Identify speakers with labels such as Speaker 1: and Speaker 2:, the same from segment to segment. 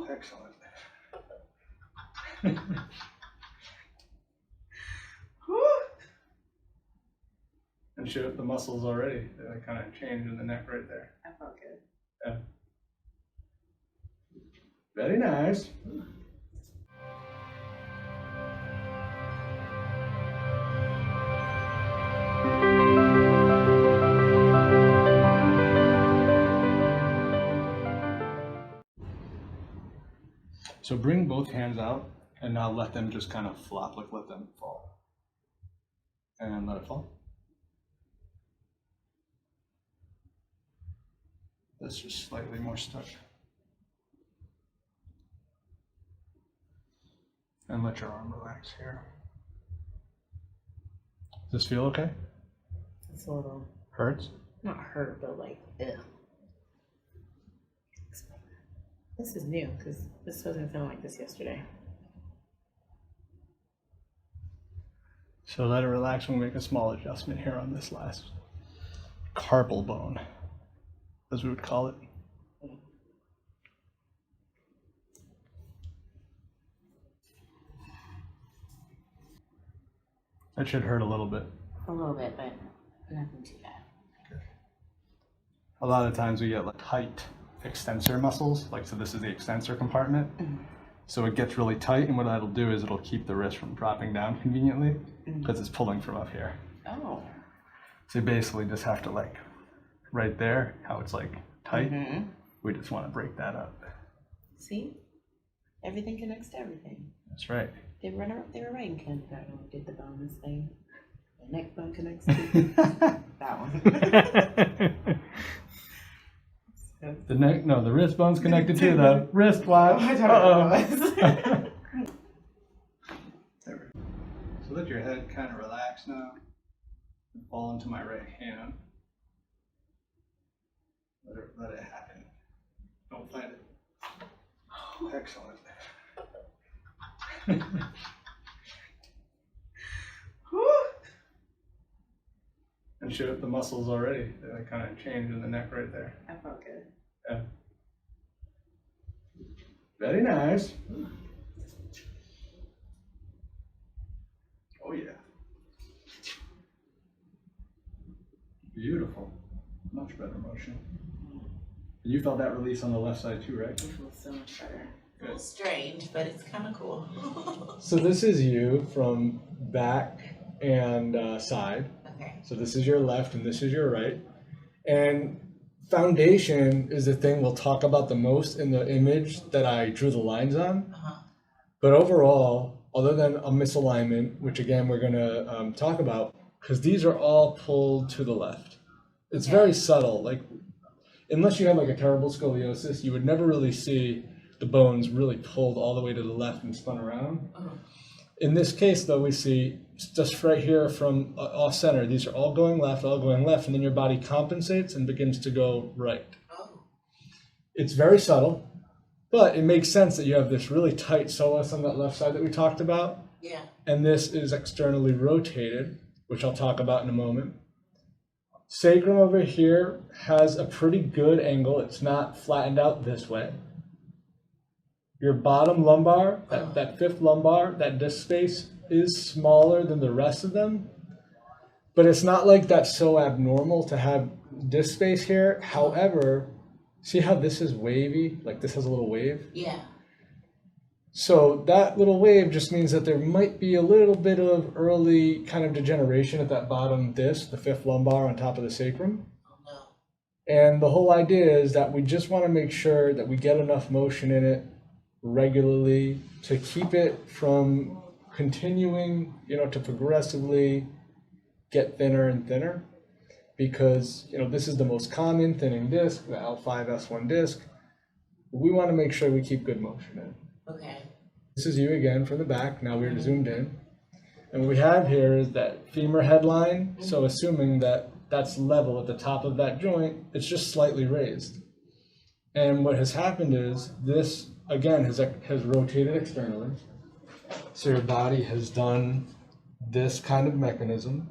Speaker 1: Excellent. And shoot the muscles already. They kind of change in the neck right there.
Speaker 2: I felt good.
Speaker 1: Yeah. Very nice. So bring both hands out and now let them just kind of flop, like let them fall. And let it fall. That's just slightly more stuck. And let your arm relax here. Does this feel okay?
Speaker 2: It's a little
Speaker 1: Hurts?
Speaker 2: not hurt, but like, ugh. This is new because this wasn't feeling like this yesterday.
Speaker 1: So let it relax. We'll make a small adjustment here on this last carpal bone, as we would call it. That should hurt a little bit.
Speaker 2: A little bit, but nothing too bad.
Speaker 1: Okay. A lot of times we get like tight extensor muscles, like so this is the extensor compartment. So it gets really tight, and what that'll do is it'll keep the wrist from dropping down conveniently because it's pulling from up here.
Speaker 2: Oh.
Speaker 1: So you basically just have to, like, right there, how it's like tight, we just want to break that up.
Speaker 2: See? Everything connects to everything.
Speaker 1: That's right.
Speaker 2: They were right in kindergarten when we did the bonus thing. The neck bone connects to that one.
Speaker 1: The neck, no, the wrist bone's connected to the wrist. Wow. So let your head kind of relax now. Fall into my right hand. Let it happen. Don't fight it. Excellent. And shoot the muscles already. They kind of change in the neck right there.
Speaker 2: I felt good.
Speaker 1: Yeah. Very nice. Oh yeah. Beautiful. Much better motion. You felt that release on the left side too, right?
Speaker 2: It feels so much better.
Speaker 1: Good.
Speaker 2: A little strange, but it's kind of cool.
Speaker 1: So this is you from back and side.
Speaker 2: Okay.
Speaker 1: So this is your left and this is your right. And foundation is the thing we'll talk about the most in the image that I drew the lines on. But overall, other than a misalignment, which again we're going to talk about, because these are all pulled to the left. It's very subtle. Like, unless you have like a terrible scoliosis, you would never really see the bones really pulled all the way to the left and spun around. In this case, though, we see just right here from off center, these are all going left, and then your body compensates and begins to go right. It's very subtle, but it makes sense that you have this really tight psoas on that left side that we talked about.
Speaker 2: Yeah.
Speaker 1: And this is externally rotated, which I'll talk about in a moment. Sacrum over here has a pretty good angle. It's not flattened out this way. Your bottom lumbar, that fifth lumbar, that disc space is smaller than the rest of them, but it's not like that's so abnormal to have disc space here. However, see how this is wavy? Like this has a little wave?
Speaker 2: Yeah.
Speaker 1: So that little wave just means that there might be a little bit of early kind of degeneration at that bottom disc, the fifth lumbar on top of the sacrum.
Speaker 2: Oh, no.
Speaker 1: And the whole idea is that we just want to make sure that we get enough motion in it regularly to keep it from continuing, to progressively get thinner and thinner, because, this is the most common thinning disc, the L5-S1 disc. We want to make sure we keep good motion in.
Speaker 2: Okay.
Speaker 1: This is you again from the back. Now we're zoomed in. And what we have here is that femur headline. So assuming that that's level at the top of that joint, it's just slightly raised. And what has happened is this, again, has rotated externally. So your body has done this kind of mechanism.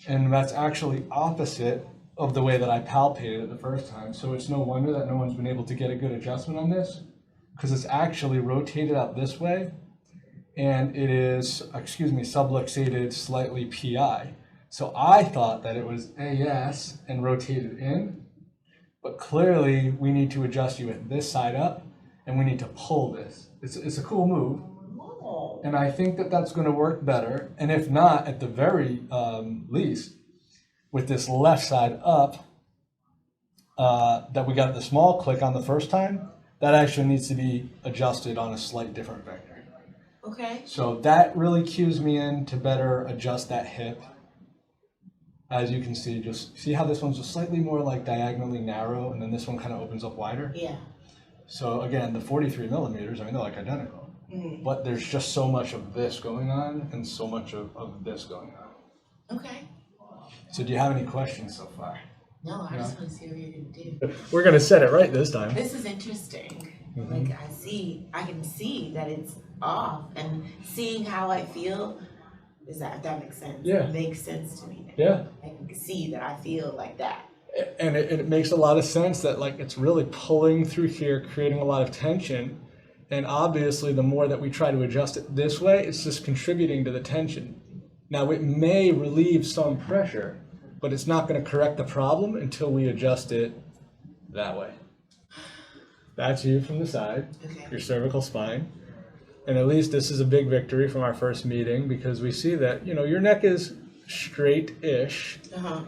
Speaker 1: And that's actually opposite of the way that I palpated it the first time. So it's no wonder that no one's been able to get a good adjustment on this. because it's actually rotated out this way, and it is, subluxated slightly PI. So I thought that it was AS and rotated in, but clearly we need to adjust you at this side up, and we need to pull this. It's a cool move, and I think that that's going to work better. And if not, at the very least, with this left side up that we got the small click on the first time, that actually needs to be adjusted on a slight different vector.
Speaker 2: Okay.
Speaker 1: So that really cues me in to better adjust that hip. As you can see, just see how this one's just slightly more like diagonally narrow, and then this one kind of opens up wider?
Speaker 2: Yeah.
Speaker 1: So again, the 43 millimeters, I mean, they're like identical. Mm-hmm. But there's just so much of this going on and so much of this going on.
Speaker 2: Okay.
Speaker 1: So do you have any questions so far?
Speaker 2: No, I just want to see what you're going to do.
Speaker 1: We're going to set it right this time.
Speaker 2: This is interesting. Mm-hmm. Like I can see that it's off, and seeing how I feel, if that makes sense?
Speaker 1: Yeah.
Speaker 2: It makes sense to me now.
Speaker 1: Yeah.
Speaker 2: I can see that I feel like that.
Speaker 1: And it makes a lot of sense that like it's really pulling through here, creating a lot of tension. And obviously the more that we try to adjust it this way, it's just contributing to the tension. Now it may relieve some pressure, but it's not going to correct the problem until we adjust it that way. That's you from the side, okay. Your cervical spine. And at least this is a big victory from our first meeting, because we see that, your neck is straight-ish. Uh-huh.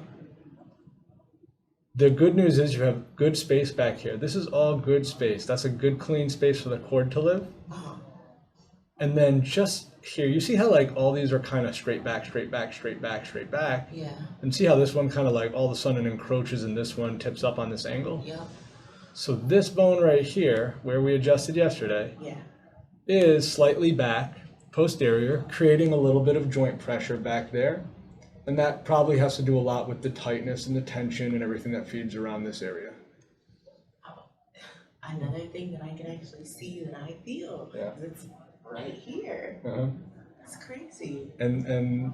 Speaker 1: The good news is you have good space back here. This is all good space. That's a good clean space for the cord to live. Uh-huh. And then just here, you see how like all these are kind of straight back, straight back, straight back, straight back?
Speaker 2: Yeah. And
Speaker 1: see how this one kind of like all of a sudden encroaches and this one tips up on this angle?
Speaker 2: Yeah.
Speaker 1: So this bone right here, where we adjusted yesterday, is slightly back, posterior, creating a little bit of joint pressure back there. And that probably has to do a lot with the tightness and the tension and everything that feeds around this area.
Speaker 2: Another thing that I can actually see that I feel, it's right here.
Speaker 1: Uh-huh.
Speaker 2: It's crazy.
Speaker 1: And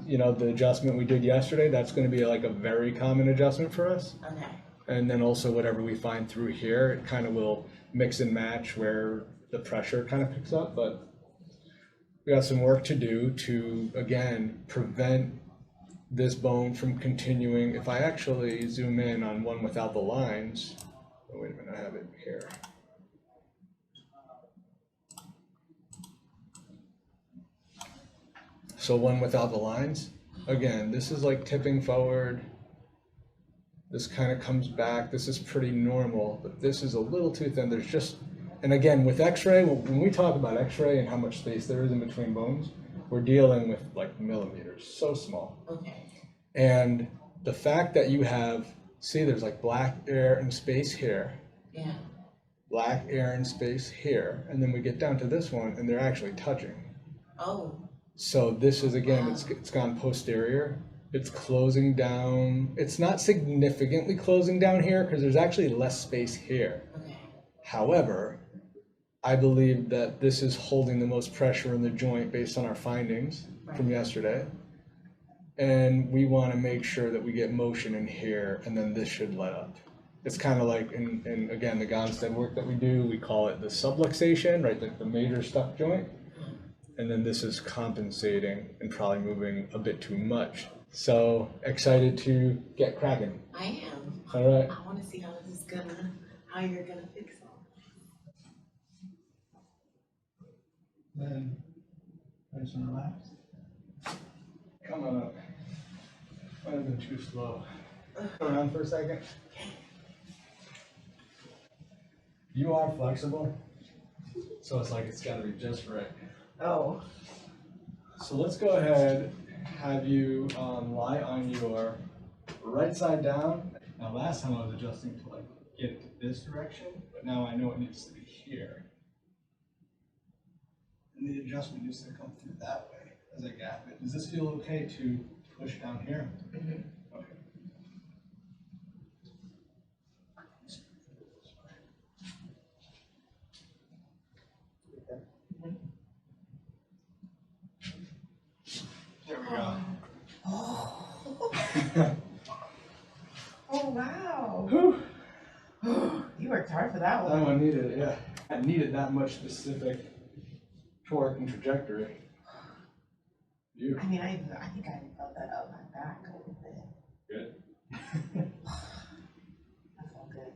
Speaker 1: the adjustment we did yesterday, that's going to be like a very common adjustment for us.
Speaker 2: Okay.
Speaker 1: And then also whatever we find through here, it kind of will mix and match where the pressure kind of picks up. But we got some work to do to, again, prevent this bone from continuing. If I actually zoom in on one without the lines, oh, wait a minute, I have it here. So one without the lines, again, this is like tipping forward. This kind of comes back. This is pretty normal, but this is a little too thin. There's just, and again, with x-ray, when we talk about x-ray and how much space there is in between bones, we're dealing with like millimeters, so small.
Speaker 2: Okay.
Speaker 1: And the fact that you have, see, there's like black air and space here.
Speaker 2: Yeah.
Speaker 1: Black air and space here. And then we get down to this one and they're actually touching.
Speaker 2: Oh.
Speaker 1: So this is, again, it's gone posterior. It's closing down. It's not significantly closing down here because there's actually less space here.
Speaker 2: Okay.
Speaker 1: However, I believe that this is holding the most pressure in the joint based on our findings from yesterday. And we want to make sure that we get motion in here, and then this should let up. It's kind of like, in again, the Gonstead work that we do, we call it the subluxation, right, the major stuck joint. And then this is compensating and probably moving a bit too much. So excited to get cracking.
Speaker 2: I am.
Speaker 1: All right.
Speaker 2: I want to see how you're gonna fix it.
Speaker 1: Then nice and relaxed. Come on up. Might have been too slow. Go around for a second. You are flexible, so it's like it's got to be just right.
Speaker 2: Oh.
Speaker 1: So let's go ahead, have you lie on your right side down. Now last time I was adjusting to like get it to this direction, but now I know it needs to be here. And the adjustment needs to come through that way as I gap it. Does this feel okay to push down here? Mm-hmm. Okay. There we go.
Speaker 2: Oh wow.
Speaker 1: Whew.
Speaker 2: You are hard for that
Speaker 1: That
Speaker 2: one.
Speaker 1: one needed, yeah. I needed that much specific torque and trajectory. You.
Speaker 2: I mean, I think I felt that up my back a little bit.
Speaker 1: Good.
Speaker 2: I felt good.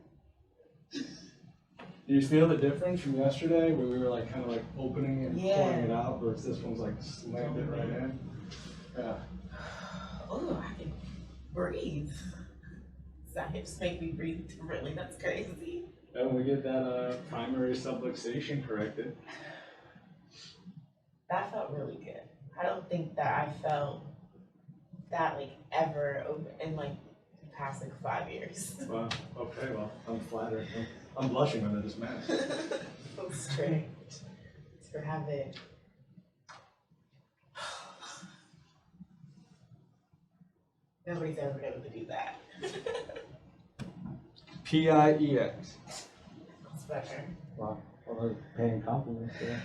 Speaker 1: Do you feel the difference from yesterday where we were like kind of like opening and
Speaker 2: Yeah.
Speaker 1: pulling it out versus this one's like slammed it right in? Yeah.
Speaker 2: Oh, I can breathe. That hips make me breathe differently. That's crazy.
Speaker 1: And we get that primary subluxation corrected.
Speaker 2: That felt really good. I don't think that I felt that like ever in like the past like 5 years.
Speaker 1: Wow. Okay. Well, I'm flattered. I'm blushing under this mask.
Speaker 2: So strange to have it. Nobody's ever able to do that.
Speaker 1: PIEX.
Speaker 2: That's better.
Speaker 1: Wow. Well, they're paying compliments there.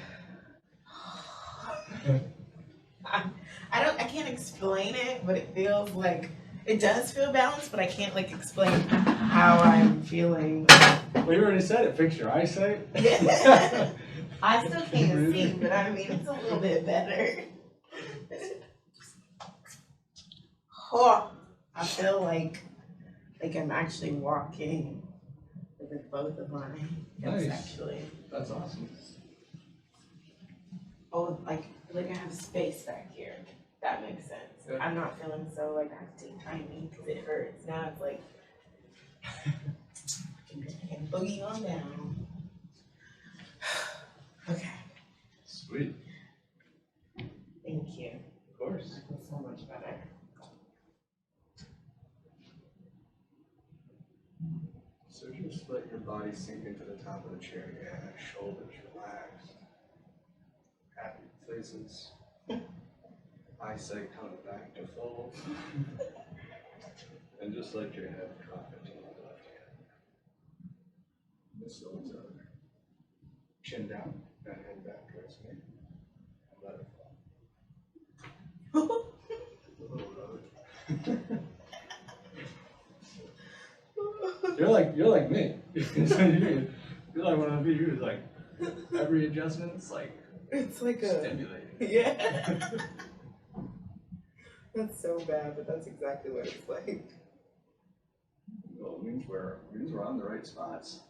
Speaker 2: I can't explain it, but it feels like it does feel balanced, but I can't like explain how I'm feeling.
Speaker 1: Well, you already said it. Fix your eyesight.
Speaker 2: Yeah. I still can't see, but I mean it's a little bit better. Oh, I feel like I'm actually walking with both of my hips.
Speaker 1: Nice.
Speaker 2: Actually.
Speaker 1: That's awesome.
Speaker 2: Oh, like I have space back here. That makes sense.
Speaker 1: Yeah.
Speaker 2: I'm not feeling so like I have to take timing because it hurts. Now it's like I can boogie on down. Okay.
Speaker 1: Sweet.
Speaker 2: Thank you.
Speaker 1: Of course.
Speaker 2: I feel so much better.
Speaker 1: So just let your body sink into the top of the chair. Yeah, shoulders relaxed. Happy places. Eyesight coming back to full. And just let your head drop into the left hand. This goes over. Chin down and head back towards me. And let it fall. A little rub. You're like me. You're like one of the people who's like every adjustment's like
Speaker 2: It's like
Speaker 1: stimulating.
Speaker 2: yeah. That's so bad, but that's exactly what it's like.
Speaker 1: Well, it means we're on the right spots.